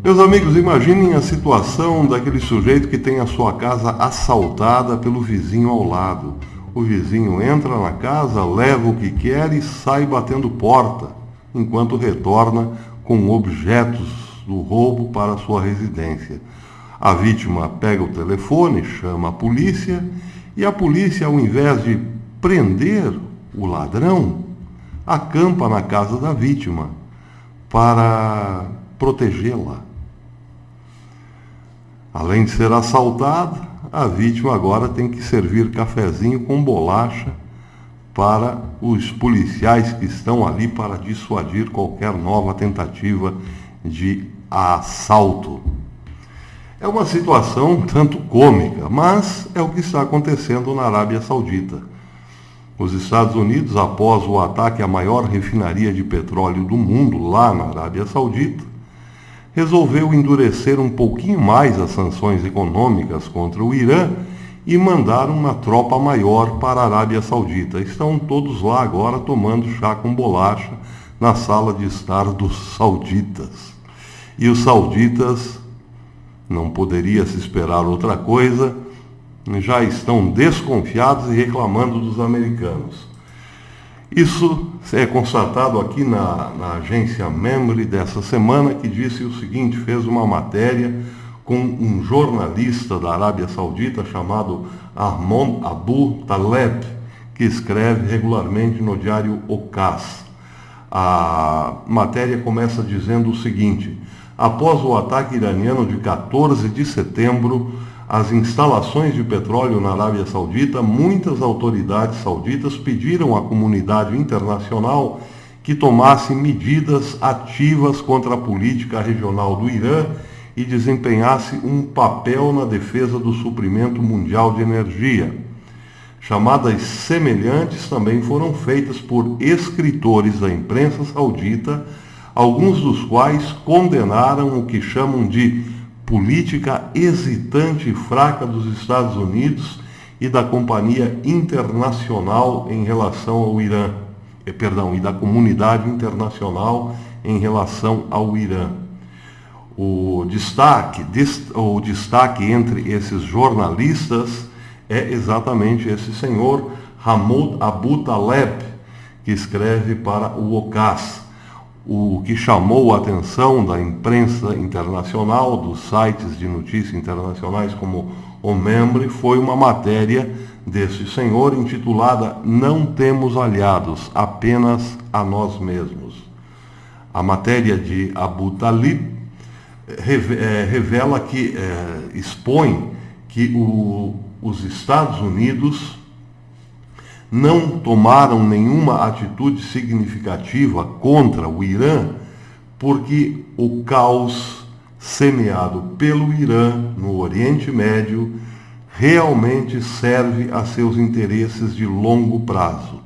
Meus amigos, imaginem a situação daquele sujeito que tem a sua casa assaltada pelo vizinho ao lado. O vizinho entra na casa, leva o que quer e sai batendo porta, enquanto retorna com objetos do roubo para sua residência. A vítima pega o telefone, chama a polícia e a polícia, ao invés de prender o ladrão, acampa na casa da vítima para protegê-la. Além de ser assaltada, a vítima agora tem que servir cafezinho com bolacha para os policiais que estão ali para dissuadir qualquer nova tentativa de assalto. É uma situação tanto cômica, mas é o que está acontecendo na Arábia Saudita. Os Estados Unidos, após o ataque à maior refinaria de petróleo do mundo, lá na Arábia Saudita, resolveu endurecer um pouquinho mais as sanções econômicas contra o Irã e mandar uma tropa maior para a Arábia Saudita. Estão todos lá agora tomando chá com bolacha na sala de estar dos sauditas. E os sauditas, não poderia se esperar outra coisa, já estão desconfiados e reclamando dos americanos. Isso é constatado aqui na agência Memri dessa semana, que disse o seguinte, fez uma matéria com um jornalista da Arábia Saudita chamado Ahmad Abu Taleb, que escreve regularmente no diário Okaz. A matéria começa dizendo o seguinte: após o ataque iraniano de 14 de setembro, as instalações de petróleo na Arábia Saudita, muitas autoridades sauditas pediram à comunidade internacional que tomasse medidas ativas contra a política regional do Irã e desempenhasse um papel na defesa do suprimento mundial de energia. Chamadas semelhantes também foram feitas por escritores da imprensa saudita, alguns dos quais condenaram o que chamam de política hesitante e fraca dos Estados Unidos e da Companhia Internacional em relação ao Irã, e da comunidade internacional em relação ao Irã. O destaque entre esses jornalistas é exatamente esse senhor, Ahmad Abu Taleb, que escreve para o Okaz. O que chamou a atenção da imprensa internacional, dos sites de notícias internacionais como o Memri, foi uma matéria desse senhor intitulada "Não temos aliados, apenas a nós mesmos". A matéria de Abu Talib revela que, expõe que os Estados Unidos não tomaram nenhuma atitude significativa contra o Irã, porque o caos semeado pelo Irã no Oriente Médio realmente serve a seus interesses de longo prazo.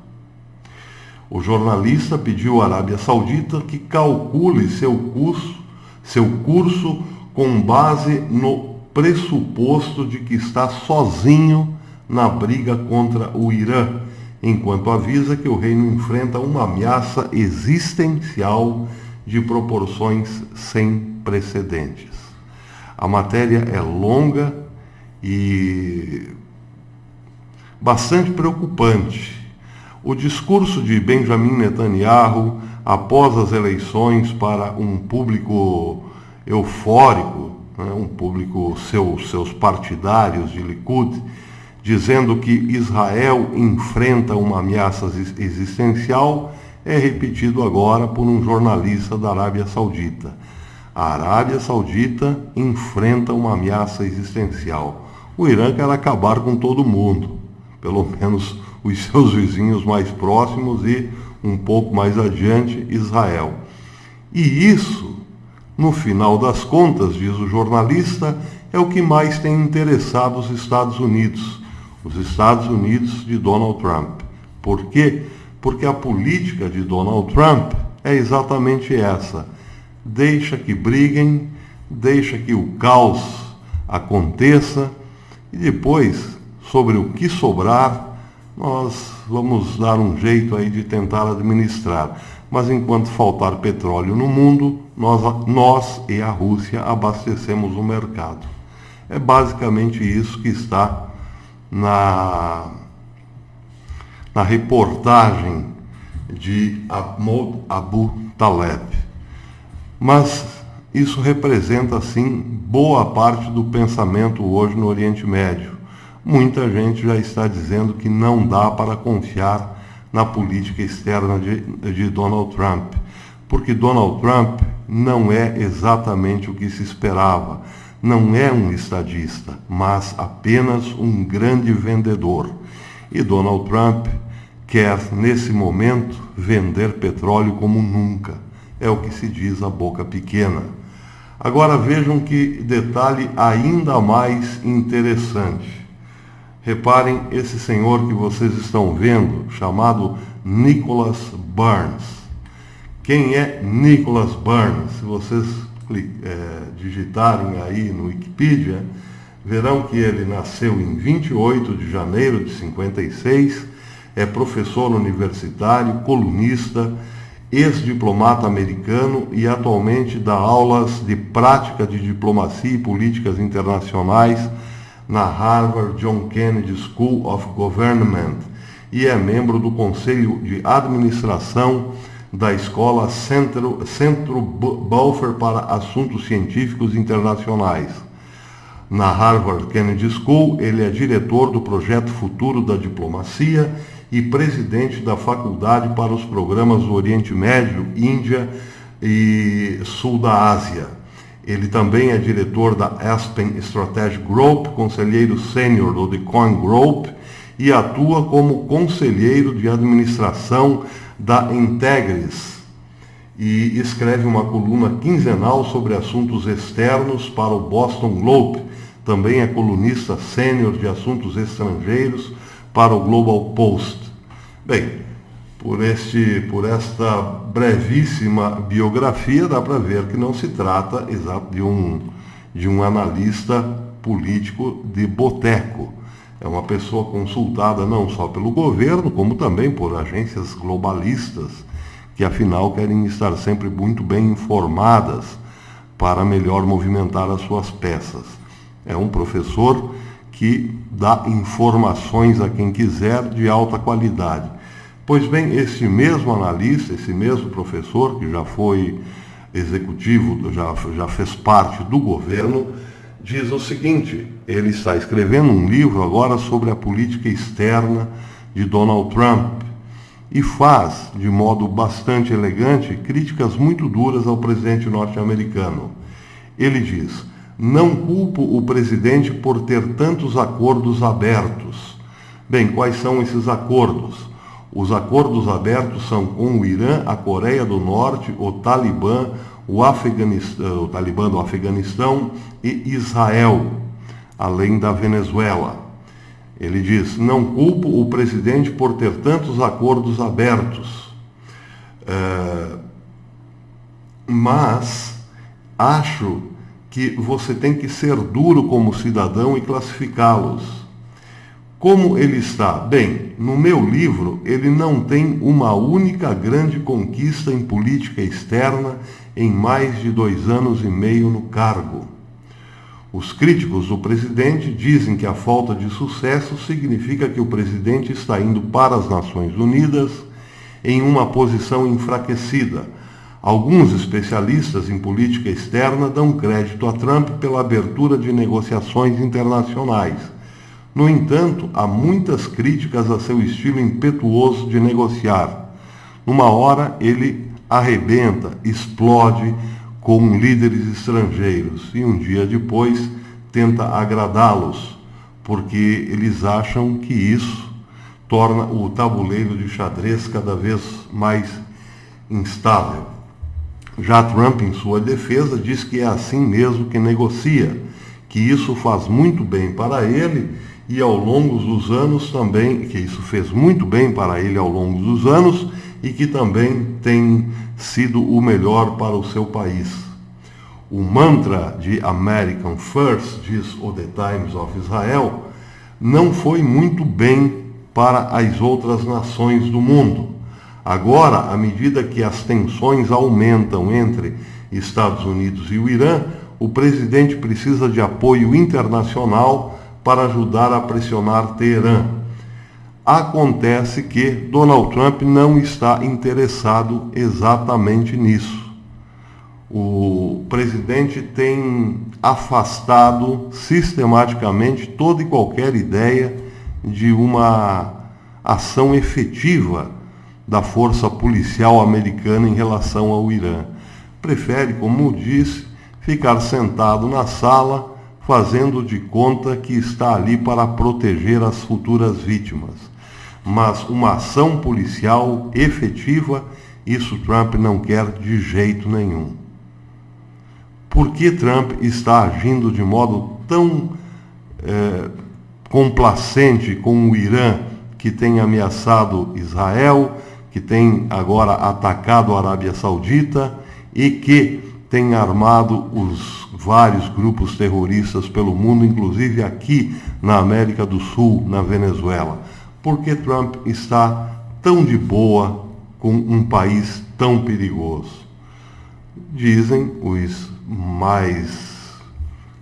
O jornalista pediu à Arábia Saudita que calcule seu curso com base no pressuposto de que está sozinho na briga contra o Irã, enquanto avisa que o reino enfrenta uma ameaça existencial de proporções sem precedentes. A matéria é longa e bastante preocupante. O discurso de Benjamin Netanyahu após as eleições para um público eufórico, um público, seus partidários de Likud, dizendo que Israel enfrenta uma ameaça existencial, é repetido agora por um jornalista da Arábia Saudita. A Arábia Saudita enfrenta uma ameaça existencial. O Irã quer acabar com todo mundo, pelo menos os seus vizinhos mais próximos e, um pouco mais adiante, Israel. E isso, no final das contas, diz o jornalista, é o que mais tem interessado os Estados Unidos de Donald Trump. Por quê? Porque a política de Donald Trump é exatamente essa. Deixa que briguem, deixa que o caos aconteça e depois, sobre o que sobrar, nós vamos dar um jeito aí de tentar administrar. mas enquanto faltar petróleo no mundo, nós e a Rússia abastecemos o mercado. É basicamente isso que está na reportagem de Mahmoud Abu Taleb. Mas isso representa, sim, boa parte do pensamento hoje no Oriente Médio. Muita gente já está dizendo que não dá para confiar na política externa de Donald Trump, porque Donald Trump não é exatamente o que se esperava. Não é um estadista, mas apenas um grande vendedor. E Donald Trump quer, nesse momento, vender petróleo como nunca. É o que se diz a boca pequena. Agora vejam que detalhe ainda mais interessante. Reparem esse senhor que vocês estão vendo, chamado Nicholas Burns. Quem é Nicholas Burns? Se vocês digitarem aí no Wikipedia, verão que ele nasceu em 28 de janeiro de 56, é professor universitário, colunista, ex-diplomata americano e atualmente dá aulas de prática de diplomacia e políticas internacionais na Harvard John Kennedy School of Government e é membro do Conselho de Administração da Escola Centro Balfour para Assuntos Científicos Internacionais. Na Harvard Kennedy School, ele é diretor do Projeto Futuro da Diplomacia e presidente da Faculdade para os Programas do Oriente Médio, Índia e Sul da Ásia. Ele também é diretor da Aspen Strategic Group, conselheiro sênior do The Coin Group e atua como conselheiro de administração da Integris e escreve uma coluna quinzenal sobre assuntos externos para o Boston Globe. Também é colunista sênior de assuntos estrangeiros para o Global Post. Bem, por esta brevíssima biografia, dá para ver que não se trata de um analista político de boteco. É uma pessoa consultada não só pelo governo, como também por agências globalistas, que afinal querem estar sempre muito bem informadas para melhor movimentar as suas peças. É um professor que dá informações a quem quiser de alta qualidade. Pois bem, esse mesmo analista, esse mesmo professor, que já foi executivo, já fez parte do governo, diz o seguinte: ele está escrevendo um livro agora sobre a política externa de Donald Trump e faz, de modo bastante elegante, críticas muito duras ao presidente norte-americano. Ele diz: não culpo o presidente por ter tantos acordos abertos. Bem, quais são esses acordos? Os acordos abertos são com o Irã, a Coreia do Norte, o Talibã do Afeganistão e Israel, além da Venezuela. Ele diz: não culpo o presidente por ter tantos acordos abertos, mas acho que você tem que ser duro como cidadão e classificá-los. Como ele está? Bem, no meu livro, ele não tem uma única grande conquista em política externa em mais de 2 anos e meio no cargo. Os críticos do presidente dizem que a falta de sucesso significa que o presidente está indo para as Nações Unidas em uma posição enfraquecida. Alguns especialistas em política externa dão crédito a Trump pela abertura de negociações internacionais. No entanto, há muitas críticas a seu estilo impetuoso de negociar. Numa hora, ele arrebenta, explode com líderes estrangeiros e um dia depois tenta agradá-los, porque eles acham que isso torna o tabuleiro de xadrez cada vez mais instável. Já Trump, em sua defesa, diz que é assim mesmo que negocia, que isso faz muito bem para ele e ao longo dos anos também, que isso fez muito bem para ele ao longo dos anos e que também tem sido o melhor para o seu país. O mantra de American First, diz o The Times of Israel, não foi muito bem para as outras nações do mundo. Agora, à medida que as tensões aumentam entre Estados Unidos e o Irã, o presidente precisa de apoio internacional para ajudar a pressionar Teherã. Acontece que Donald Trump não está interessado exatamente nisso. O presidente tem afastado sistematicamente toda e qualquer ideia de uma ação efetiva da força policial americana em relação ao Irã. Prefere, como disse, ficar sentado na sala, fazendo de conta que está ali para proteger as futuras vítimas. Mas uma ação policial efetiva, isso Trump não quer de jeito nenhum. Por que Trump está agindo de modo tão complacente com o Irã, que tem ameaçado Israel, que tem agora atacado a Arábia Saudita e que tem armado os vários grupos terroristas pelo mundo, inclusive aqui na América do Sul, na Venezuela? Por que Trump está tão de boa com um país tão perigoso? Dizem os mais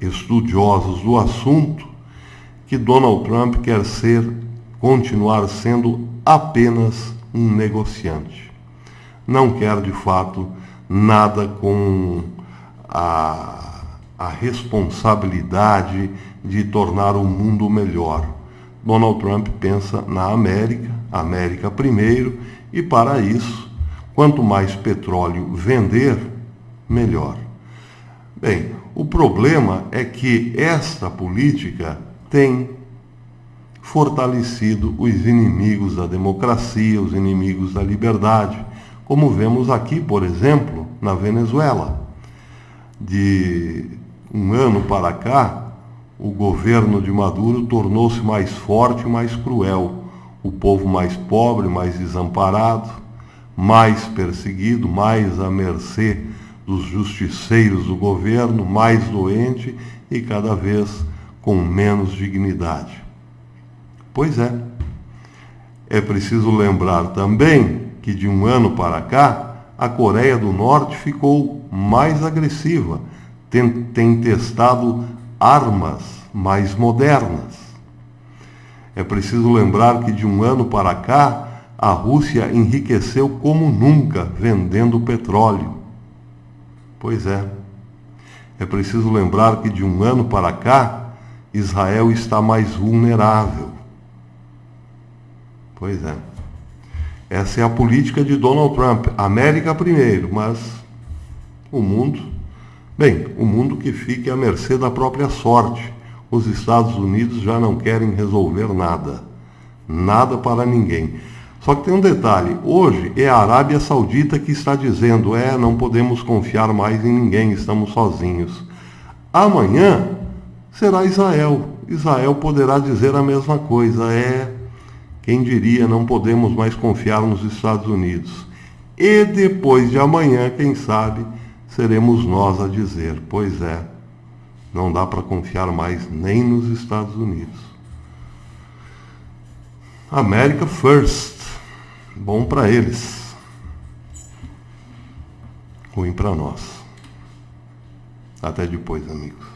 estudiosos do assunto que Donald Trump quer continuar sendo apenas um negociante. Não quer, de fato, nada com a responsabilidade de tornar o mundo melhor. Donald Trump pensa na América, América primeiro, e para isso, quanto mais petróleo vender, melhor. Bem, o problema é que esta política tem fortalecido os inimigos da democracia, os inimigos da liberdade, como vemos aqui, por exemplo, na Venezuela. De um ano para cá, o governo de Maduro tornou-se mais forte e mais cruel. O povo mais pobre, mais desamparado, mais perseguido, mais à mercê dos justiceiros do governo, mais doente e cada vez com menos dignidade. Pois é. É preciso lembrar também que de um ano para cá, a Coreia do Norte ficou mais agressiva, tem testado armas mais modernas. É preciso lembrar que de um ano para cá, a Rússia enriqueceu como nunca vendendo petróleo. Pois é. É preciso lembrar que de um ano para cá, Israel está mais vulnerável. Pois é. Essa é a política de Donald Trump. América primeiro, mas o mundo... Bem, o mundo que fique à mercê da própria sorte. Os Estados Unidos já não querem resolver nada. Nada para ninguém. Só que tem um detalhe. Hoje é a Arábia Saudita que está dizendo: não podemos confiar mais em ninguém, estamos sozinhos. Amanhã será Israel. Israel poderá dizer a mesma coisa. Quem diria, não podemos mais confiar nos Estados Unidos. E depois de amanhã, quem sabe, seremos nós a dizer: pois é, não dá para confiar mais nem nos Estados Unidos. America first. Bom para eles. Ruim para nós. Até depois, amigos.